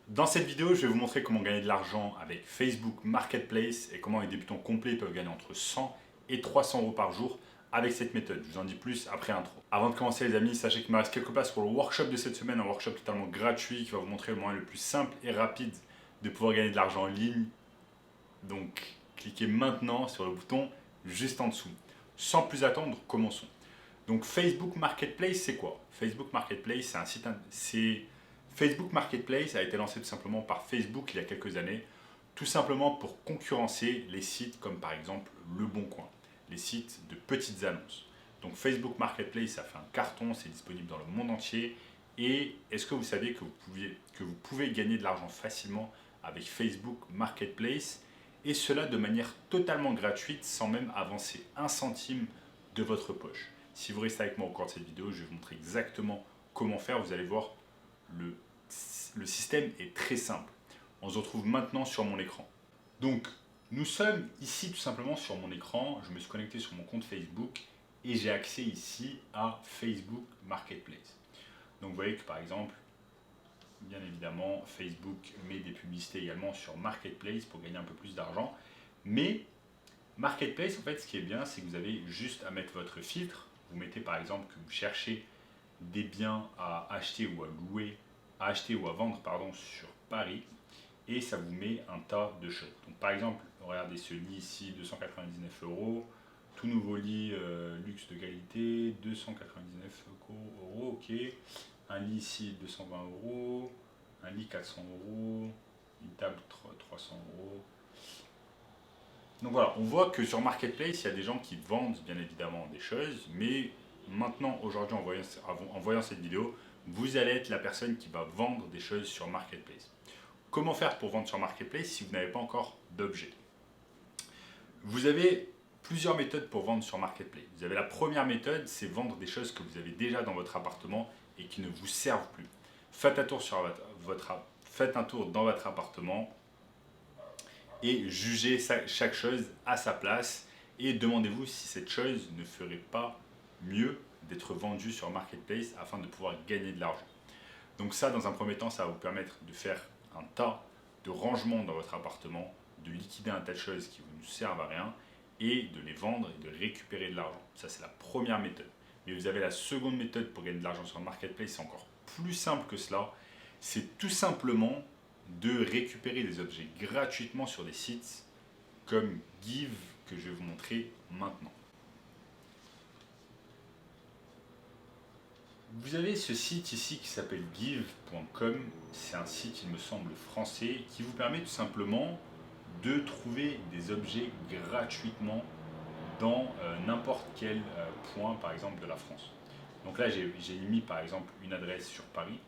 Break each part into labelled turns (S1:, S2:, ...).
S1: Dans cette vidéo, je vais vous montrer comment gagner de l'argent avec Facebook Marketplace et comment les débutants complets peuvent gagner entre 100 et 300 euros par jour avec cette méthode. Je vous en dis plus après intro. Avant de commencer les amis, sachez qu'il me reste quelques places pour le workshop de cette semaine, un workshop totalement gratuit qui va vous montrer le moyen le plus simple et rapide de pouvoir gagner de l'argent en ligne. Donc cliquez maintenant sur le bouton juste en dessous. Sans plus attendre, commençons. Donc Facebook Marketplace, c'est quoi? Facebook Marketplace, c'est un site... Facebook Marketplace a été lancé tout simplement par Facebook il y a quelques années, tout simplement pour concurrencer les sites comme par exemple Le Bon Coin, les sites de petites annonces. Donc Facebook Marketplace a fait un carton, c'est disponible dans le monde entier. Et est-ce que vous saviez que vous pouvez gagner de l'argent facilement avec Facebook Marketplace et cela de manière totalement gratuite sans même avancer un centime de votre poche. Si vous restez avec moi au cours de cette vidéo, je vais vous montrer exactement comment faire. Vous allez voir, le système est très simple. On se retrouve maintenant sur mon écran. Donc, nous sommes ici tout simplement sur mon écran. Je me suis connecté sur mon compte Facebook et j'ai accès ici à Facebook Marketplace. Donc, vous voyez que par exemple, bien évidemment, Facebook met des publicités également sur Marketplace pour gagner un peu plus d'argent. Mais Marketplace, en fait, ce qui est bien, c'est que vous avez juste à mettre votre filtre. Vous mettez par exemple que vous cherchez des biens à acheter ou à louer, à acheter ou à vendre pardon, sur Paris, et ça vous met un tas de choses. Donc par exemple, regardez ce lit ici, 299 euros, tout nouveau lit luxe de qualité, 299 euros, ok. Un lit ici, 220 euros, un lit 400 euros, une table 300 euros. Donc voilà, on voit que sur Marketplace, il y a des gens qui vendent bien évidemment des choses, mais maintenant, aujourd'hui, en voyant cette vidéo, vous allez être la personne qui va vendre des choses sur Marketplace. Comment faire pour vendre sur Marketplace si vous n'avez pas encore d'objet? Vous avez plusieurs méthodes pour vendre sur Marketplace. Vous avez la première méthode, c'est vendre des choses que vous avez déjà dans votre appartement et qui ne vous servent plus. Faites un tour, faites un tour dans votre appartement et jugez chaque chose à sa place et demandez-vous si cette chose ne ferait pas mieux d'être vendue sur Marketplace afin de pouvoir gagner de l'argent. Donc ça, dans un premier temps, ça va vous permettre de faire un tas de rangements dans votre appartement, de liquider un tas de choses qui ne vous servent à rien et de les vendre et de récupérer de l'argent. Ça, c'est la première méthode. Mais vous avez la seconde méthode pour gagner de l'argent sur le Marketplace, c'est encore plus simple que cela. C'est tout simplement de récupérer des objets gratuitement sur des sites comme Give que je vais vous montrer maintenant. Vous avez ce site ici qui s'appelle give.com, c'est un site il me semble français qui vous permet tout simplement de trouver des objets gratuitement dans n'importe quel point par exemple de la France. Donc là j'ai mis par exemple une adresse sur Paris,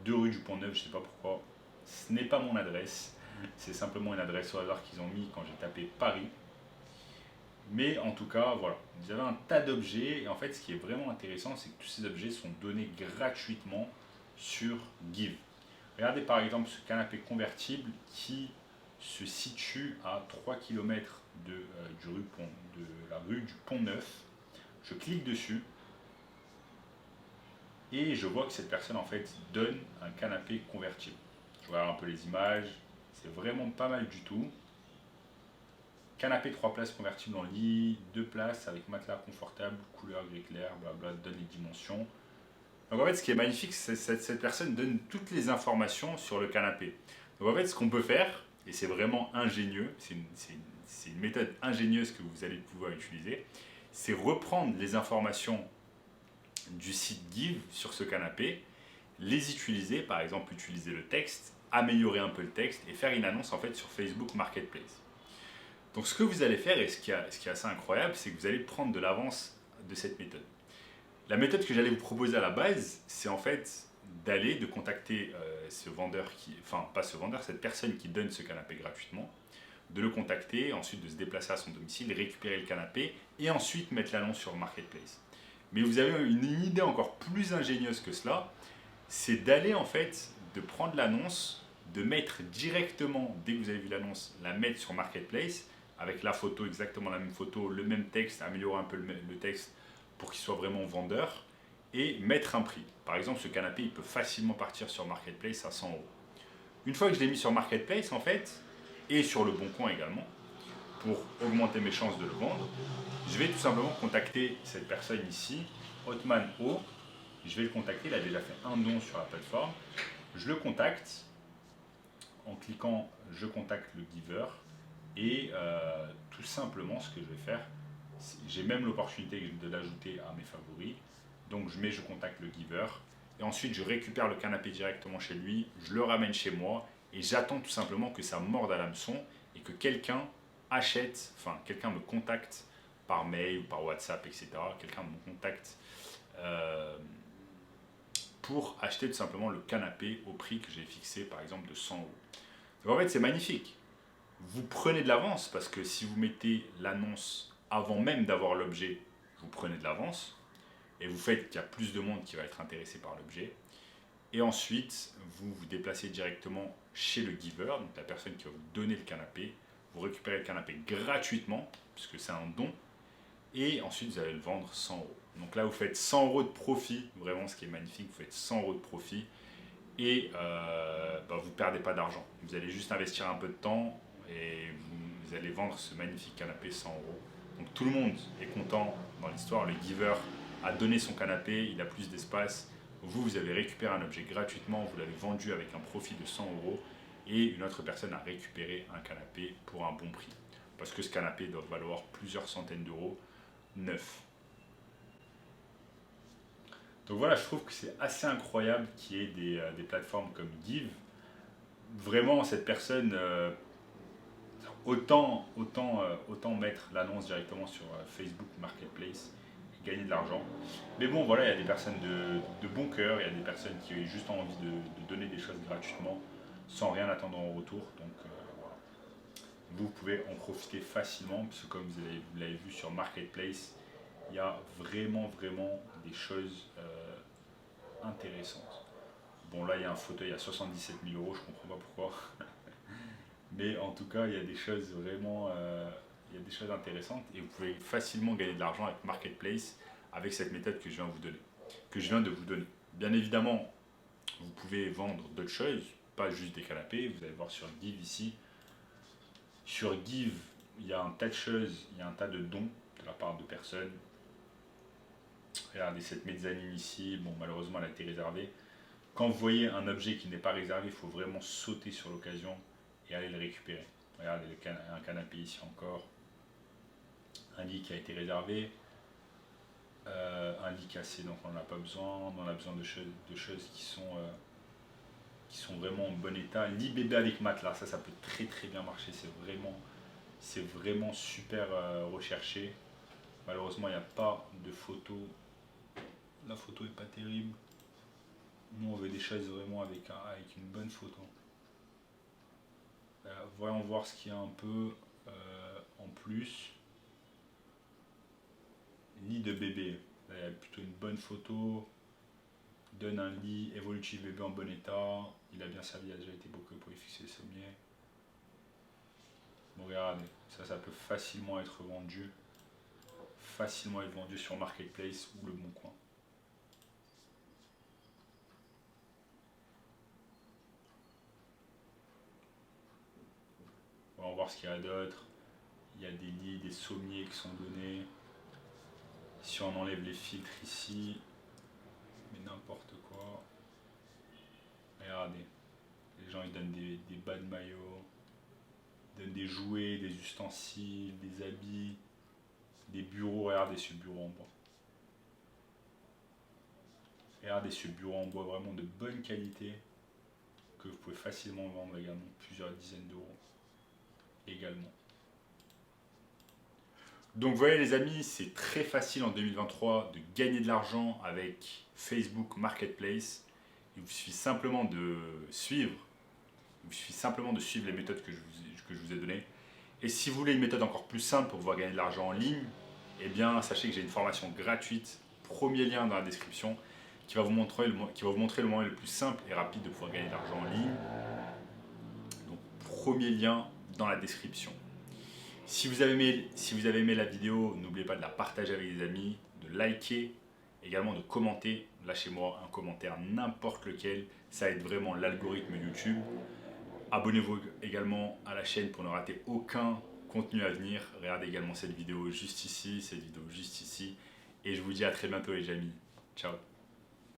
S1: 2 rue du Pont-Neuf, je ne sais pas pourquoi, ce n'est pas mon adresse, c'est simplement une adresse au hasard qu'ils ont mis quand j'ai tapé Paris. Mais en tout cas, voilà, vous avez un tas d'objets et en fait ce qui est vraiment intéressant c'est que tous ces objets sont donnés gratuitement sur Give. Regardez par exemple ce canapé convertible qui se situe à 3 km de la rue du Pont-Neuf. Je clique dessus et je vois que cette personne en fait donne un canapé convertible. Je regarde un peu les images, c'est vraiment pas mal du tout. Canapé 3 places convertible en lit, 2 places avec matelas confortable, couleur gris clair, blabla, donne les dimensions. Donc en fait, ce qui est magnifique, c'est que cette personne donne toutes les informations sur le canapé. Donc en fait, ce qu'on peut faire, et c'est vraiment ingénieux, c'est une méthode ingénieuse que vous allez pouvoir utiliser, c'est reprendre les informations du site Give sur ce canapé, les utiliser, par exemple utiliser le texte, améliorer un peu le texte et faire une annonce en fait sur Facebook Marketplace. Donc ce que vous allez faire, et ce qui est assez incroyable, c'est que vous allez prendre de l'avance de cette méthode. La méthode que j'allais vous proposer à la base, c'est en fait de contacter ce vendeur pas ce vendeur, cette personne qui donne ce canapé gratuitement, de le contacter, ensuite de se déplacer à son domicile, récupérer le canapé et ensuite mettre l'annonce sur Marketplace. Mais vous avez une idée encore plus ingénieuse que cela, c'est d'aller en fait, de prendre l'annonce, de mettre directement, dès que vous avez vu l'annonce, la mettre sur Marketplace, avec la photo, exactement la même photo, le même texte, améliorer un peu le texte pour qu'il soit vraiment vendeur, et mettre un prix. Par exemple, ce canapé, il peut facilement partir sur Marketplace à 100 euros. Une fois que je l'ai mis sur Marketplace en fait, et sur le Bon Coin également, pour augmenter mes chances de le vendre, je vais tout simplement contacter cette personne ici, Hotman O. Je vais le contacter, il a déjà fait un don sur la plateforme. Je le contacte en cliquant je contacte le giver et tout simplement ce que je vais faire, j'ai même l'opportunité de l'ajouter à mes favoris. Donc je mets je contacte le giver et ensuite je récupère le canapé directement chez lui, je le ramène chez moi et j'attends tout simplement que ça morde à l'hameçon et que quelqu'un achète, enfin quelqu'un me contacte par mail ou par WhatsApp, etc. Quelqu'un me contacte pour acheter tout simplement le canapé au prix que j'ai fixé, par exemple de 100 euros. Donc en fait, c'est magnifique. Vous prenez de l'avance parce que si vous mettez l'annonce avant même d'avoir l'objet, vous prenez de l'avance et vous faites qu'il y a plus de monde qui va être intéressé par l'objet. Et ensuite, vous vous déplacez directement chez le giver, donc la personne qui va vous donner le canapé. Vous récupérez le canapé gratuitement, puisque c'est un don. Et ensuite, vous allez le vendre 100 euros. Donc là, vous faites 100 euros de profit. Vraiment, ce qui est magnifique, vous faites 100 euros de profit. Et vous ne perdez pas d'argent. Vous allez juste investir un peu de temps et vous allez vendre ce magnifique canapé 100 euros. Donc tout le monde est content dans l'histoire. Le giver a donné son canapé, il a plus d'espace. Vous avez récupéré un objet gratuitement, vous l'avez vendu avec un profit de 100 euros et une autre personne a récupéré un canapé pour un bon prix. Parce que ce canapé doit valoir plusieurs centaines d'euros neuf. Donc voilà, je trouve que c'est assez incroyable qu'il y ait des plateformes comme Give. Vraiment, cette personne, autant mettre l'annonce directement sur Facebook Marketplace et gagner de l'argent. Mais bon, voilà, il y a des personnes de bon cœur, il y a des personnes qui ont juste envie de donner des choses gratuitement sans rien attendre en retour. Donc voilà. Vous pouvez en profiter facilement, parce que comme vous l'avez vu sur Marketplace, il y a vraiment des choses intéressantes. Bon, là il y a un fauteuil à 77 000 euros, je comprends pas pourquoi. Mais en tout cas, il y a des choses vraiment il y a des choses intéressantes et vous pouvez facilement gagner de l'argent avec Marketplace avec cette méthode que je viens de vous donner. Bien évidemment, vous pouvez vendre d'autres choses, pas juste des canapés. Vous allez voir sur Give ici. Sur Give, il y a un tas de choses, il y a un tas de dons de la part de personnes. Regardez cette mezzanine ici, bon malheureusement elle a été réservée. Quand vous voyez un objet qui n'est pas réservé, il faut vraiment sauter sur l'occasion et aller le récupérer. Regardez un canapé ici encore. Un lit qui a été réservé. Un lit cassé, donc on n'en a pas besoin. On a besoin de choses qui sont vraiment en bon état. Lit bébé avec matelas, ça peut très bien marcher. C'est vraiment super recherché. Malheureusement, il n'y a pas de photo. La photo est pas terrible. Nous, on veut des choses vraiment avec une bonne photo. Voyons voir ce qu'il y a un peu en plus. Lit de bébé. Là, il y a plutôt une bonne photo. Donne un lit évolutif bébé en bon état. Il a bien servi, il a déjà été bloqué pour y fixer les sommiers. Bon, regardez, ça peut facilement être vendu. Facilement être vendu sur Marketplace ou le Bon Coin. On va voir ce qu'il y a d'autre. Il y a des lits, des sommiers qui sont donnés. Si on enlève les filtres ici, mais n'importe quoi. Regardez, les gens ils donnent des bas de maillot, ils donnent des jouets, des ustensiles, des habits, des bureaux. Regardez ce bureau en bois. Regardez ce bureau en bois vraiment de bonne qualité que vous pouvez facilement vendre également plusieurs dizaines d'euros également. Donc vous voyez les amis, c'est très facile en 2023 de gagner de l'argent avec Facebook Marketplace. Il vous suffit simplement de suivre les méthodes que je vous ai données. Et si vous voulez une méthode encore plus simple pour pouvoir gagner de l'argent en ligne, eh bien sachez que j'ai une formation gratuite, premier lien dans la description, qui va vous montrer le moyen le plus simple et rapide de pouvoir gagner de l'argent en ligne. Donc premier lien dans la description. Si vous avez aimé la vidéo, n'oubliez pas de la partager avec des amis, de liker, également de commenter. Lâchez-moi un commentaire, n'importe lequel, ça aide vraiment l'algorithme YouTube. Abonnez-vous également à la chaîne pour ne rater aucun contenu à venir. Regardez également cette vidéo juste ici, cette vidéo juste ici. Et je vous dis à très bientôt les amis. Ciao.